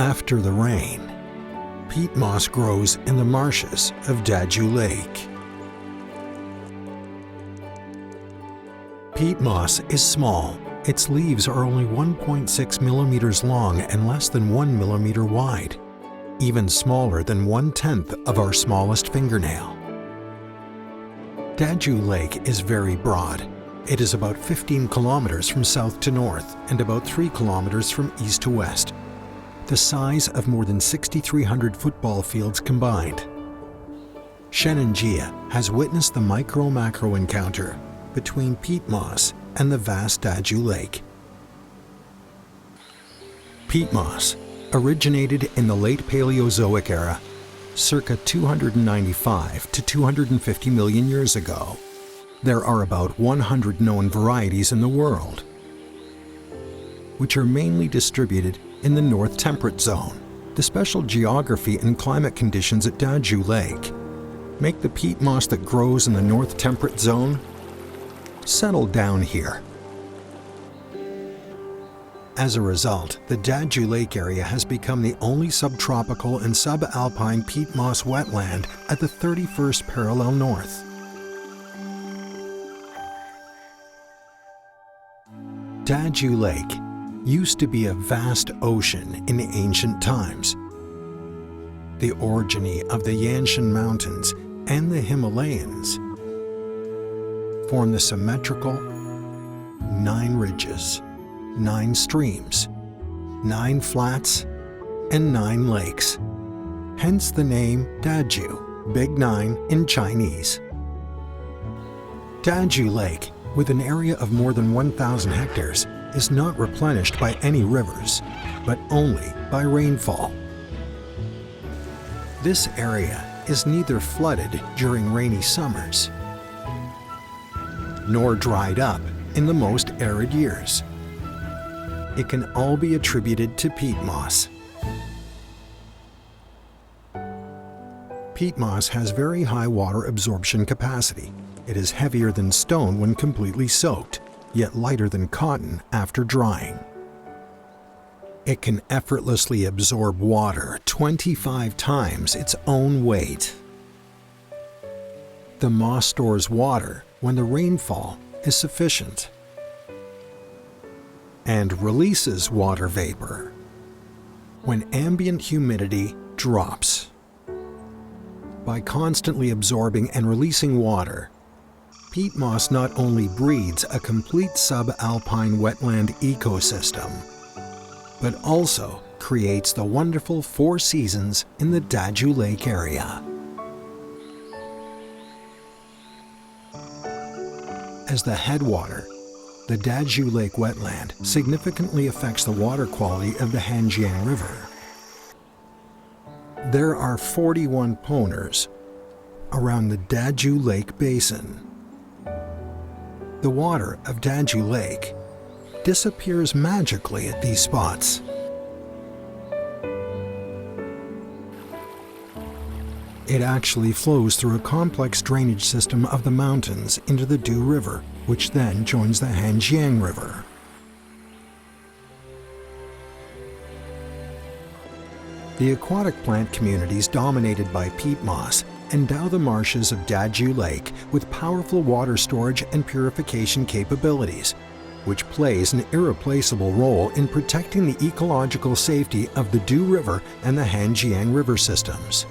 After the rain, peat moss grows in the marshes of Dajiu Lake. Peat moss is small. Its leaves are only 1.6 millimeters long and less than 1 millimeter wide, even smaller than 1/10 of our smallest fingernail. Dajiu Lake is very broad. It is about 15 kilometers from south to north and about 3 kilometers from east to west, the size of more than 6,300 football fields combined. Shennongjia has witnessed the micro-macro encounter between peat moss and the vast Dajiu Lake. Peat moss originated in the late Paleozoic era, circa 295 to 250 million years ago. There are about 100 known varieties in the world, which are mainly distributed in the North Temperate Zone. The special geography and climate conditions at Dajiu Lake make the peat moss that grows in the North Temperate Zone settle down here. As a result, the Dajiu Lake area has become the only subtropical and subalpine peat moss wetland at the 31st parallel north. Dajiu Lake used to be a vast ocean in ancient times. The orogeny of the Yanshan Mountains and the Himalayas form the symmetrical 9 ridges, 9 streams, 9 flats, and 9 lakes. Hence the name Dajiu, Big Nine in Chinese. Dajiu Lake, with an area of more than 1,000 hectares, is not replenished by any rivers, but only by rainfall. This area is neither flooded during rainy summers, nor dried up in the most arid years. It can all be attributed to peat moss. Peat moss has very high water absorption capacity. It is heavier than stone when completely soaked, yet lighter than cotton after drying. It can effortlessly absorb water 25 times its own weight. The moss stores water when the rainfall is sufficient and releases water vapor when ambient humidity drops. By constantly absorbing and releasing water, peat moss not only breeds a complete subalpine wetland ecosystem, but also creates the wonderful 4 seasons in the Dajiu Lake area. As the headwater, the Dajiu Lake wetland significantly affects the water quality of the Shennongjia River. There are 41 poners around the Dajiu Lake basin. The water of Dajiu Lake disappears magically at these spots. It actually flows through a complex drainage system of the mountains into the Du River, which then joins the Shennongjia River. The aquatic plant communities dominated by peat moss endow the marshes of Dajiu Lake with powerful water storage and purification capabilities, which plays an irreplaceable role in protecting the ecological safety of the Du River and the Shennongjia River systems.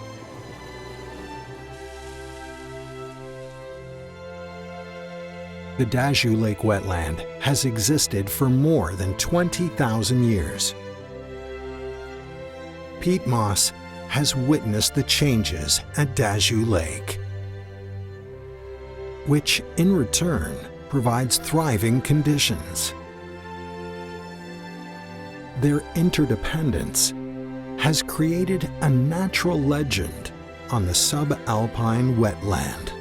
The Dajiu Lake wetland has existed for more than 20,000 years. Peat moss has witnessed the changes at Dajiu Lake, which in return provides thriving conditions. Their interdependence has created a natural legend on the subalpine wetland.